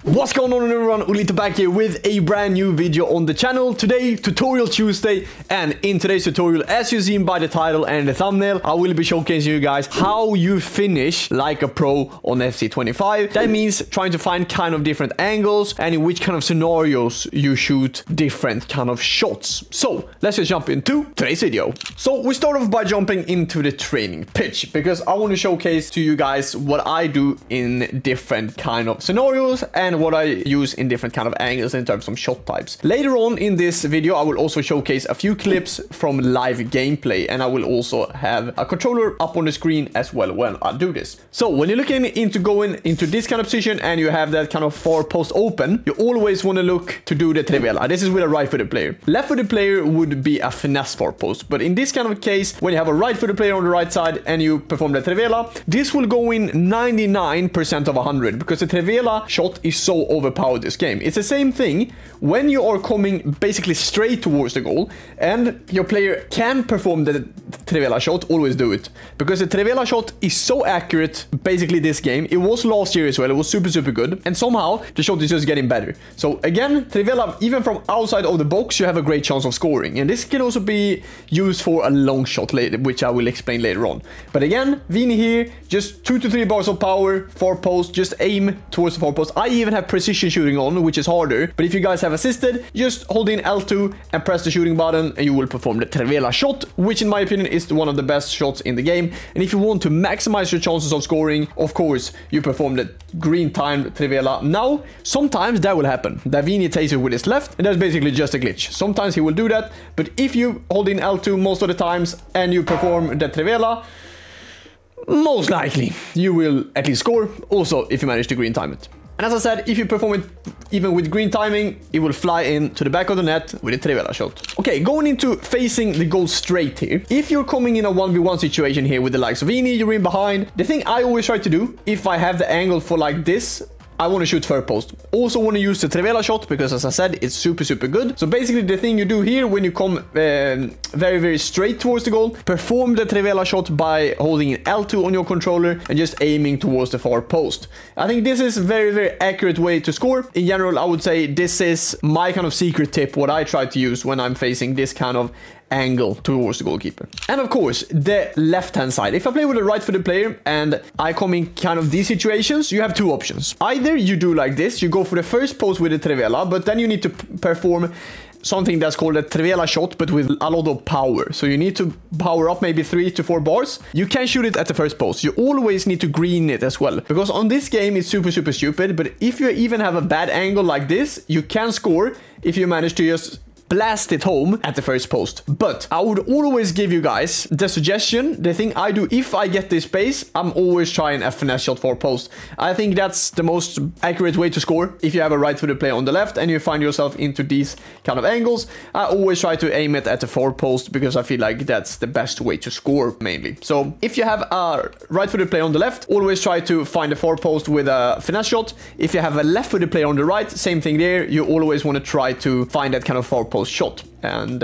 What's going on everyone, Ollelito back here with a brand new video on the channel. Today, Tutorial Tuesday, and in today's tutorial, as you've seen by the title and the thumbnail, I will be showcasing you guys how you finish like a pro on FC25. That means trying to find kind of different angles and in which kind of scenarios you shoot different kind of shots. So, let's just jump into today's video. So, we start off by jumping into the training pitch because I want to showcase to you guys what I do in different kind of scenarios and what I use in different kind of angles in terms of shot types. Later on in this video, I will also showcase a few clips from live gameplay, and I will also have a controller up on the screen as well when I do this. So when you're looking into going into this kind of position and you have that kind of far post open, you always want to look to do the trivela. This is with a right-footed player. Left-footed player would be a finesse far post, but in this kind of case, when you have a right-footed player on the right side and you perform the trivela, this will go in 99% of 100 because the trivela shot is so overpowered this game. It's the same thing when you are coming basically straight towards the goal and your player can perform the trivela shot, always do it. Because the trivela shot is so accurate basically this game. It was last year as well. It was super good. And somehow the shot is just getting better. So again, trivela, even from outside of the box, you have a great chance of scoring. And this can also be used for a long shot later, which I will explain later on. But again, Vini here, just 2 to 3 bars of power, far post, just aim towards the far post. I even have precision shooting on, which is harder. But if you guys have assisted, just hold in L2 and press the shooting button and you will perform the trivela shot, which in my opinion is one of the best shots in the game. And if you want to maximize your chances of scoring, of course, you perform the green timed trivela. Now, sometimes that will happen. Davini takes it with his left, and that's basically just a glitch. Sometimes he will do that, but if you hold in L2 most of the times and you perform the trivela, most likely you will at least score, also if you manage to green time it. And as I said, if you perform it even with green timing, it will fly in to the back of the net with a trivela shot. Okay, going into facing the goal straight here. If you're coming in a 1v1 situation here with the likes of Vini, you're in behind. The thing I always try to do, if I have the angle for like this, I want to shoot far post. Also want to use the trivela shot because, as I said, it's super good. So basically the thing you do here when you come very straight towards the goal, perform the trivela shot by holding in L2 on your controller and just aiming towards the far post. I think this is a very accurate way to score. In general, I would say this is my kind of secret tip, what I try to use when I'm facing this kind of angle towards the goalkeeper. And of course, the left-hand side. If I play with a right-footed player and I come in kind of these situations, you have two options. Either you do like this, you go for the first post with the trivela, but then you need to perform something that's called a trivela shot, but with a lot of power. So you need to power up maybe 3 to 4 bars. You can shoot it at the first post. You always need to green it as well. Because on this game, it's super stupid. But if you even have a bad angle like this, you can score if you manage to just blast it home at the first post. But I would always give you guys the suggestion, the thing I do if I get this space, I'm always trying a finesse shot for post. I think that's the most accurate way to score. If you have a right-footed player on the left and you find yourself into these kind of angles, I always try to aim it at the far post because I feel like that's the best way to score mainly. So if you have a right-footed player on the left, always try to find the far post with a finesse shot. If you have a left-footed player on the right, same thing there. You always want to try to find that kind of far post shot. And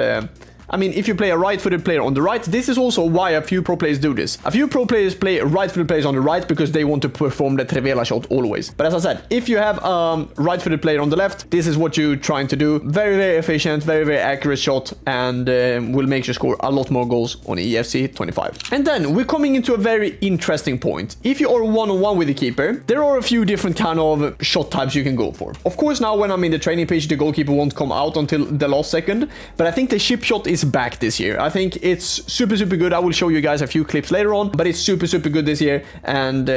I mean, if you play a right-footed player on the right, this is also why a few pro players do this. A few pro players play right-footed players on the right because they want to perform the trivela shot always. But as I said, if you have a right-footed player on the left, this is what you're trying to do. Very efficient, very accurate shot, and will make you score a lot more goals on EFC 25. And then we're coming into a very interesting point. If you are one-on-one with the keeper, there are a few different kind of shot types you can go for. Of course, now when I'm in the training pitch, the goalkeeper won't come out until the last second, but I think the chip shot is back this year. I think it's super good. I will show you guys a few clips later on, but it's super good this year, and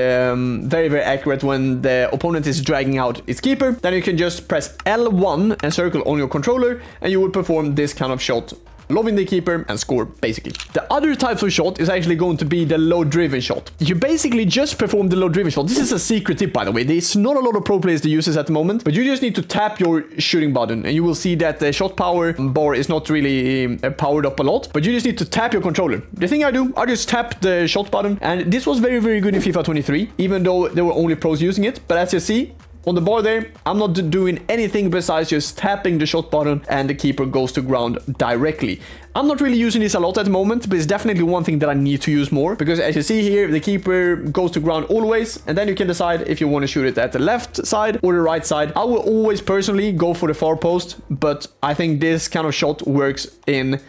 very accurate when the opponent is dragging out its keeper. Then you can just press L1 and circle on your controller and you will perform this kind of shot, lobbing the keeper and score basically. The other types of shot is actually going to be the low driven shot. You basically just perform the low driven shot. This is a secret tip, by the way. There's not a lot of pro players that use this at the moment, but you just need to tap your shooting button and you will see that the shot power bar is not really powered up a lot, but you just need to tap your controller. The thing I do, I just tap the shot button, and this was very good in FIFA 23, even though there were only pros using it. But as you see, on the bar there, I'm not doing anything besides just tapping the shot button and the keeper goes to ground directly. I'm not really using this a lot at the moment, but it's definitely one thing that I need to use more, because as you see here, the keeper goes to ground always, and then you can decide if you want to shoot it at the left side or the right side. I will always personally go for the far post, but I think this kind of shot works in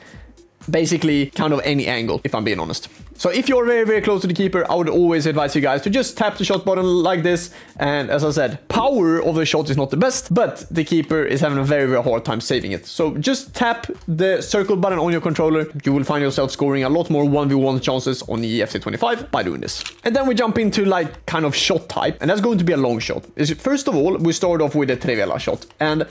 basically kind of any angle, if I'm being honest. So if you're very, very close to the keeper, I would always advise you guys to just tap the shot button like this. And as I said, power of the shot is not the best, but the keeper is having a very, very hard time saving it. So just tap the circle button on your controller. You will find yourself scoring a lot more 1v1 chances on the FC25 by doing this. And then we jump into like kind of shot type, and that's going to be a long shot. First of all, we start off with a Trivela shot, and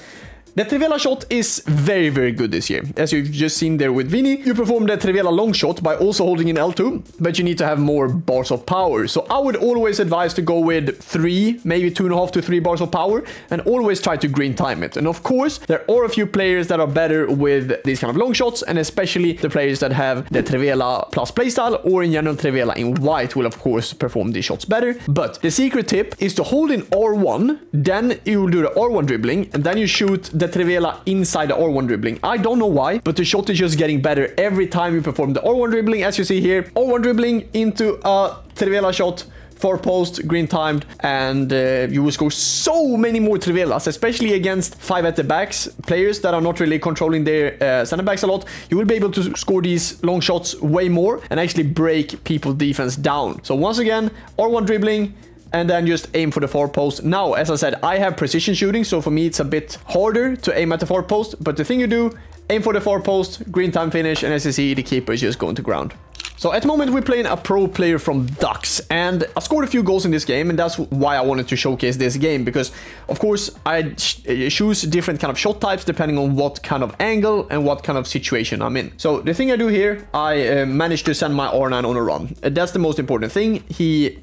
the Trivela shot is very, very good this year. As you've just seen there with Vinny, you perform the Trivela long shot by also holding in L2, but you need to have more bars of power. So I would always advise to go with 3, maybe 2.5 to 3 bars of power, and always try to green time it. And of course, there are a few players that are better with these kind of long shots, and especially the players that have the Trivela plus playstyle, or in general Trivela in white will of course perform these shots better. But the secret tip is to hold in R1, then you will do the R1 dribbling, and then you shoot the Trivela inside the R1 dribbling. I don't know why, but the shot is just getting better every time you perform the R1 dribbling. As you see here, R1 dribbling into a Trivela shot, far post, green timed, and you will score so many more Trivelas, especially against 5 at the backs, players that are not really controlling their center backs a lot. You will be able to score these long shots way more and actually break people's defense down. So once again, R1 dribbling, and then just aim for the far post. Now, as I said, I have precision shooting, so for me it's a bit harder to aim at the far post, but the thing you do, aim for the far post, green time finish, and as you see, the keeper is just going to ground. So at the moment we're playing a pro player from Ducks, and I scored a few goals in this game, and that's why I wanted to showcase this game, because of course I choose different kind of shot types depending on what kind of angle and what kind of situation I'm in. So the thing I do here, I managed to send my R9 on a run. That's the most important thing. He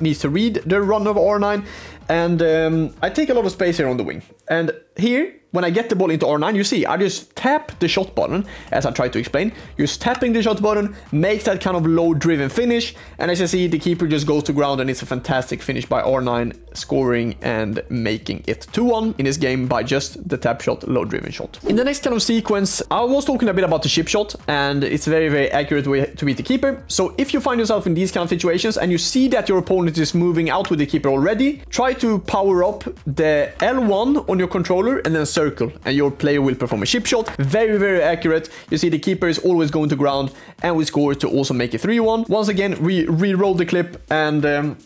needs to read the run of R9, and I take a lot of space here on the wing. And here, when I get the ball into R9, you see, I just tap the shot button, as I tried to explain. Just tapping the shot button makes that kind of low-driven finish. And as you see, the keeper just goes to ground, and it's a fantastic finish by R9, scoring and making it 2-1 in this game by just the tap shot, low-driven shot. In the next kind of sequence, I was talking a bit about the chip shot, and it's a very, very accurate way to beat the keeper. So if you find yourself in these kind of situations, and you see that your opponent is moving out with the keeper already, try to power up the L1 on your controller, and then circle, and your player will perform a chip shot. Very, very accurate. You see the keeper is always going to ground, and we score to also make it 3-1. Once again, we re-roll the clip, and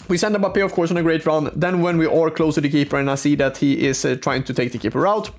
we send him up here, of course, on a great run. Then when we are close to the keeper and I see that he is trying to take the keeper out,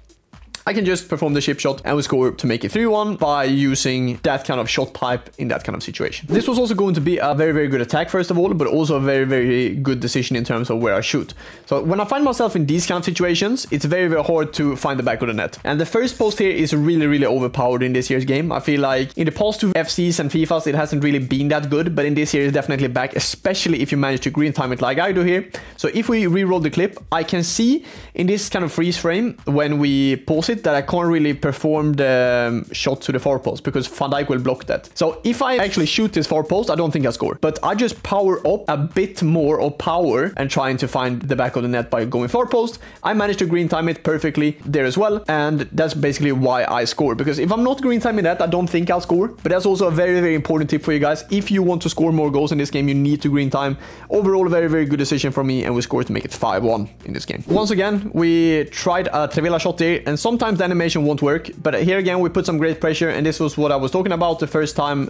I can just perform the chip shot and we score to make it 3-1 by using that kind of shot type in that kind of situation. This was also going to be a very, very good attack, first of all, but also a very, very good decision in terms of where I shoot. So when I find myself in these kind of situations, it's very, very hard to find the back of the net. And the first post here is really, really overpowered in this year's game. I feel like in the past 2 FCs and FIFAs, it hasn't really been that good, but in this year it's definitely back, especially if you manage to green time it like I do here. So if we re-roll the clip, I can see in this kind of freeze frame, when we pause it, that I can't really perform the shot to the far post because Van Dijk will block that. So if I actually shoot this far post, I don't think I score. But I just power up a bit more of power and trying to find the back of the net by going far post. I managed to green time it perfectly there as well. And that's basically why I score. Because if I'm not green timing that, I don't think I'll score. But that's also a very, very important tip for you guys. If you want to score more goals in this game, you need to green time. Overall, a very, very good decision from me. And we scored to make it 5-1 in this game. Once again, we tried a Trivela shot there. And sometimes the animation won't work, but here again we put some great pressure, and this was what I was talking about, the first time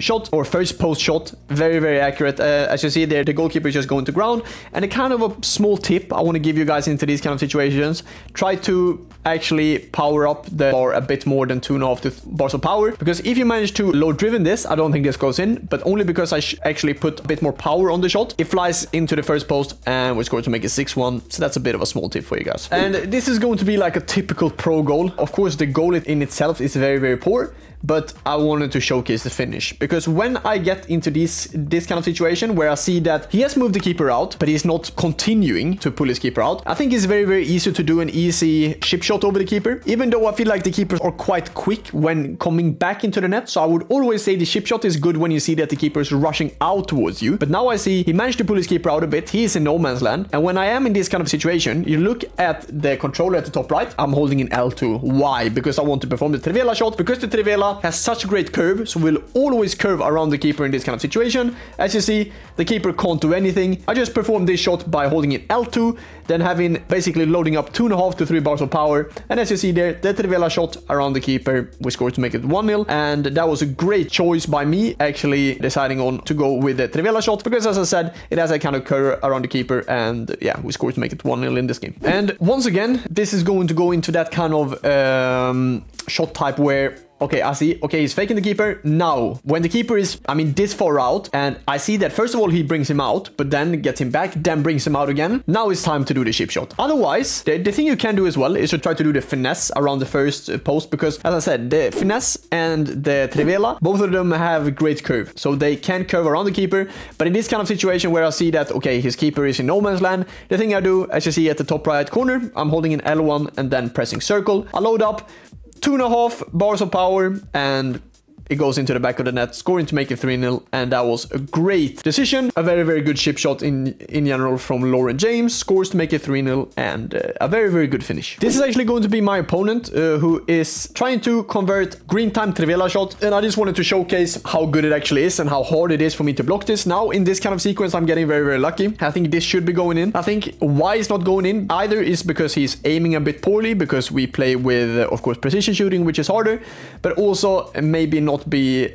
shot or first post shot. Very, very accurate. As you see there, the goalkeeper is just going to ground. And a kind of a small tip I want to give you guys into these kind of situations: try to actually power up the bar a bit more than 2.5 bars of power, because if you manage to low driven this, I don't think this goes in, but only because I actually put a bit more power on the shot, it flies into the first post and we score to make it 6-1. So that's a bit of a small tip for you guys. And this is going to be like a typical pro goal. Of course, the goal in itself is very, very poor, but I wanted to showcase the finish. Because when I get into this kind of situation where I see that he has moved the keeper out, but he's not continuing to pull his keeper out, I think it's very, very easy to do an easy chip shot over the keeper, even though I feel like the keepers are quite quick when coming back into the net. So I would always say the chip shot is good when you see that the keeper is rushing out towards you. But now I see he managed to pull his keeper out a bit. He is in no man's land. And when I am in this kind of situation, you look at the controller at the top right, I'm holding in L2. Why? Because I want to perform the Trivela shot, because the Trivela has such a great curve, so we'll always curve around the keeper in this kind of situation. As you see, the keeper can't do anything. I just performed this shot by holding in L2, then having basically loading up 2.5 to 3 bars of power. And as you see there, the Trivela shot around the keeper, we scored to make it 1-0. And that was a great choice by me, actually deciding on to go with the Trivela shot, because as I said, it has a kind of curve around the keeper, and yeah, we scored to make it 1-0 in this game. And once again, this is going to go into that kind of shot type where, okay, I see, okay, he's faking the keeper. Now, when the keeper is, I mean, this far out, and I see that first of all, he brings him out, but then gets him back, then brings him out again. Now it's time to do the chip shot. Otherwise, the thing you can do as well is to try to do the finesse around the first post, because as I said, the finesse and the Trivela, both of them have great curve. So they can curve around the keeper, but in this kind of situation where I see that, okay, his keeper is in no man's land, the thing I do, as you see at the top right corner, I'm holding in L1 and then pressing circle. I load up 2.5 bars of power, and it goes into the back of the net, scoring to make it 3-0, and that was a great decision. A very, very good chip shot in general from Lauren James, scores to make it 3-0, and a very, very good finish. This is actually going to be my opponent, who is trying to convert green time Trivela shot, and I just wanted to showcase how good it actually is and how hard it is for me to block this. Now, in this kind of sequence, I'm getting very, very lucky. I think this should be going in. I think why it's not going in either is because he's aiming a bit poorly, because we play with, of course, precision shooting, which is harder, but also maybe not be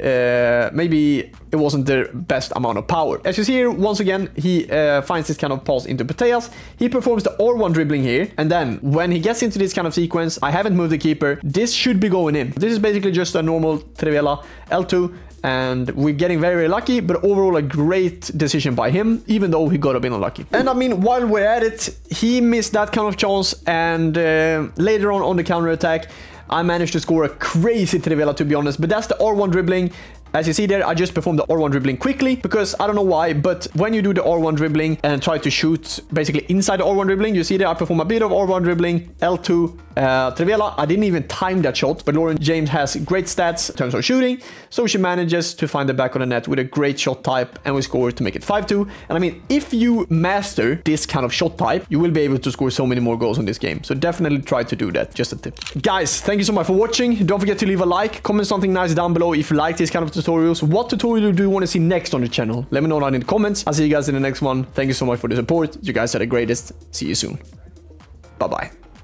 maybe it wasn't the best amount of power. As you see here, once again, he finds this kind of pass into Pateas. He performs the R1 dribbling here, and then when he gets into this kind of sequence, I haven't moved the keeper. This should be going in. This is basically just a normal Trivela L2, and we're getting very, very lucky, but overall a great decision by him, even though he got a bit unlucky. And I mean, while we're at it, he missed that kind of chance, and later on the counter attack, I managed to score a crazy Trivela, to be honest, but that's the R1 dribbling. As you see there, I just performed the R1 dribbling quickly, because I don't know why, but when you do the R1 dribbling and try to shoot basically inside the R1 dribbling, you see there I perform a bit of R1 dribbling, L2, Trivela. I didn't even time that shot, but Lauren James has great stats in terms of shooting, so she manages to find the back of the net with a great shot type, and we score to make it 5-2. And I mean, if you master this kind of shot type, you will be able to score so many more goals in this game, so definitely try to do that. Just a tip. Guys, thank you so much for watching. Don't forget to leave a like, comment something nice down below if you like this kind of tutorials. What tutorial do you want to see next on the channel? Let me know down in the comments. I'll see you guys in the next one. Thank you so much for the support. You guys are the greatest. See you soon. Bye bye.